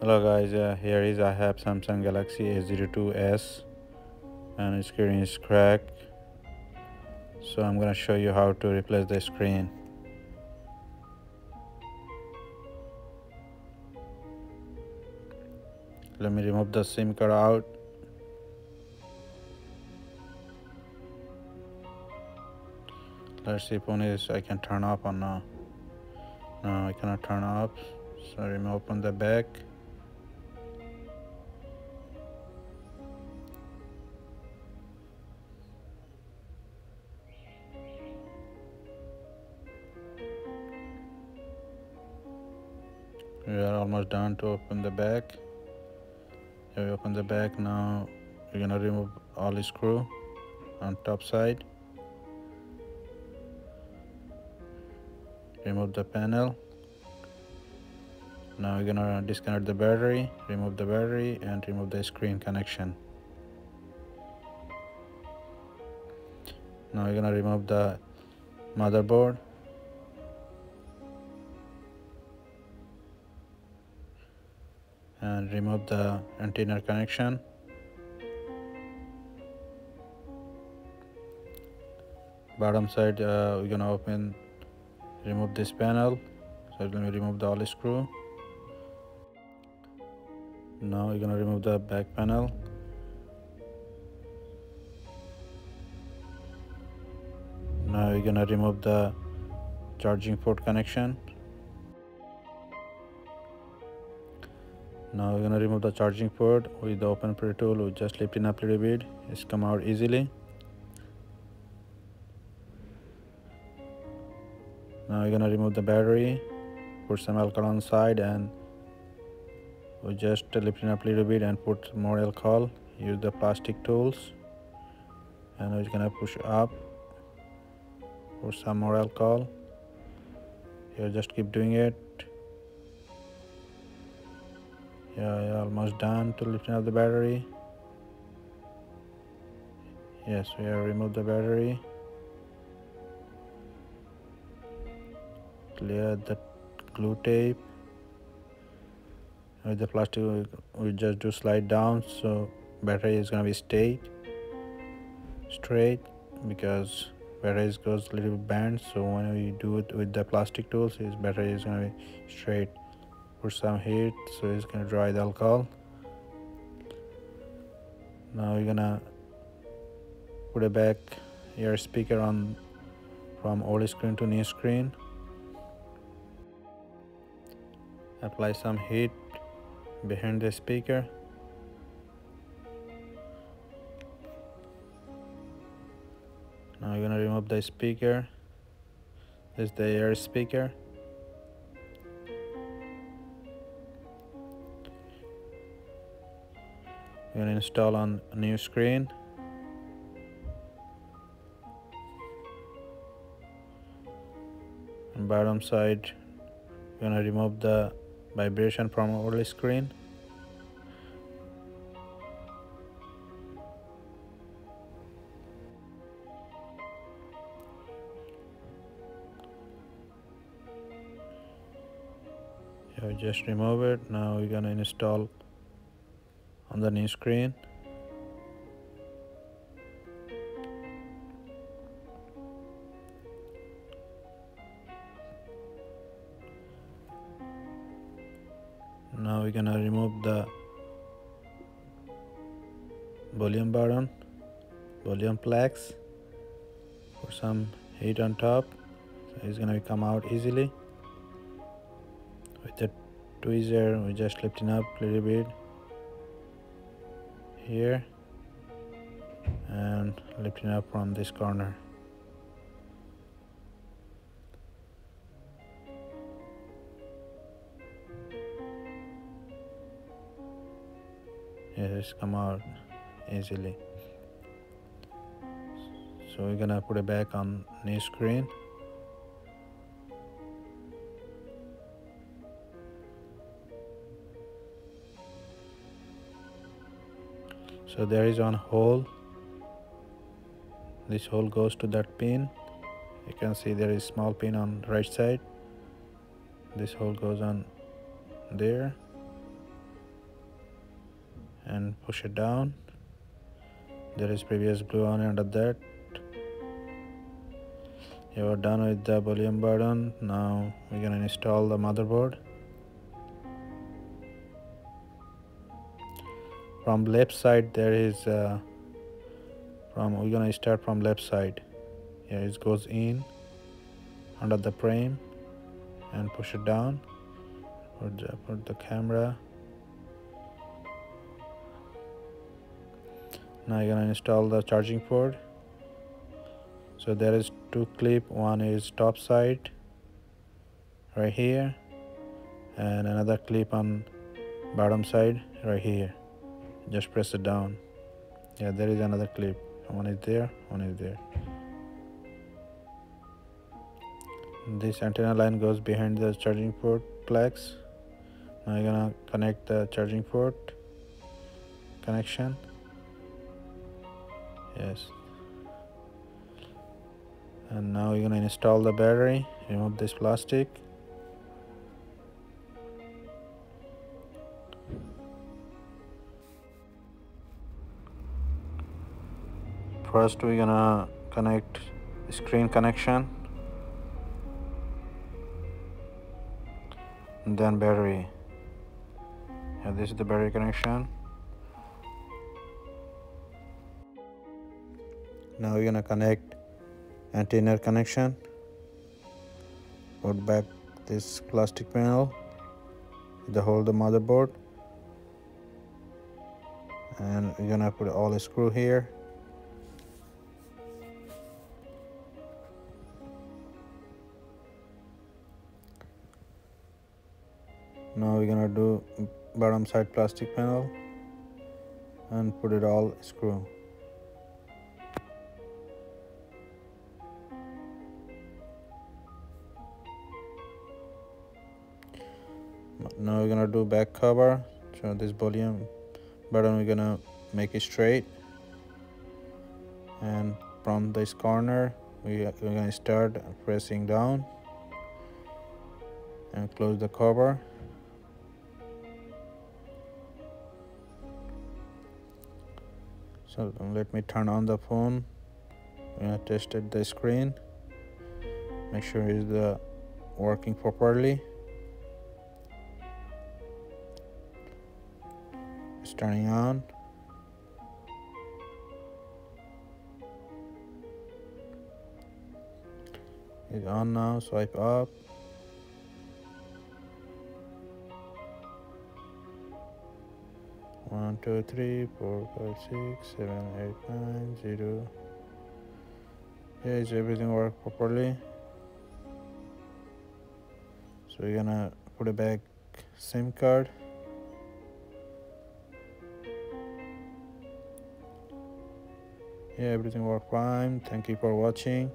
Hello guys, here is I have Samsung Galaxy a02s and its screen is cracked, so I'm gonna show you how to replace the screen. Let me remove the SIM card out. Let's see if I can turn off or not. No, I cannot turn off, so remove open the back. We are almost done to open the back. Here we open the back. Now we're gonna remove all the screw on top side. Remove the panel. Now we're gonna disconnect the battery, remove the battery, and remove the screen connection. Now we're gonna remove the motherboard. And remove the antenna connection. Bottom side, we're gonna remove this panel. So let me remove the all screw. Now we're gonna remove the back panel. Now we're gonna remove the charging port connection. Now we're gonna remove the charging port with the open pre tool. We just lift it up a little bit. It's come out easily. Now we're gonna remove the battery, put some alcohol on the side, and we just lift it up a little bit and put more alcohol. Use the plastic tools, and we're gonna push up. Put some more alcohol. You just keep doing it. Yeah, almost done to lifting up the battery. Yes, we have removed the battery. Clear the glue tape. With the plastic, we just do slide down, so battery is gonna be straight, because battery goes a little bit bent. So when we do it with the plastic tools, his battery is gonna be straight. Put some heat, so it's gonna dry the alcohol. Now we're gonna put a back ear speaker on from old screen to new screen. Apply some heat behind the speaker. Now we're gonna remove the speaker. This is the ear speaker. We're gonna install on a new screen. On bottom side, we're gonna remove the vibration from our screen. Yeah, just remove it. Now we're gonna install on the new screen. Now we're gonna remove the volume button, volume flex. Put some heat on top, so it's gonna come out easily. With the tweezer, we just lifting up a little bit here and lifting up from this corner. Yeah, it's come out easily. So we're gonna put it back on new screen. So there is one hole. This hole goes to that pin. You can see there is small pin on right side. This hole goes on there. and push it down. There is previous glue on under that. You are done with the volume button. Now we're gonna install the motherboard. From left side there is we're gonna start from left side. Here it goes in under the frame and push it down. Put the camera. Now you're gonna install the charging port. So there is two clip. One is top side right here, and another clip on bottom side right here. Just press it down. Yeah, there is another clip. One is there, one is there. This antenna line goes behind the charging port plugs. Now you're gonna connect the charging port connection. Yes. And now you're gonna install the battery. Remove this plastic. First we're gonna connect screen connection, and then battery. Yeah, this is the battery connection. Now we're gonna connect antenna connection. Put back this plastic panel to hold the motherboard, and we're gonna put all the screw here. Now we're gonna do bottom side plastic panel and put it all screw. Now we're gonna do back cover. So this volume button we're gonna make it straight, and from this corner we're gonna start pressing down and close the cover. So let me turn on the phone. We're gonna test it, the screen, make sure it's working properly. It's turning on. It's on now. Swipe up. One, two, three, 4, 5, 6, 7, 8, 9, 0. Yeah, is everything work properly? So we're gonna put it back SIM card. Yeah, everything worked fine. Thank you for watching.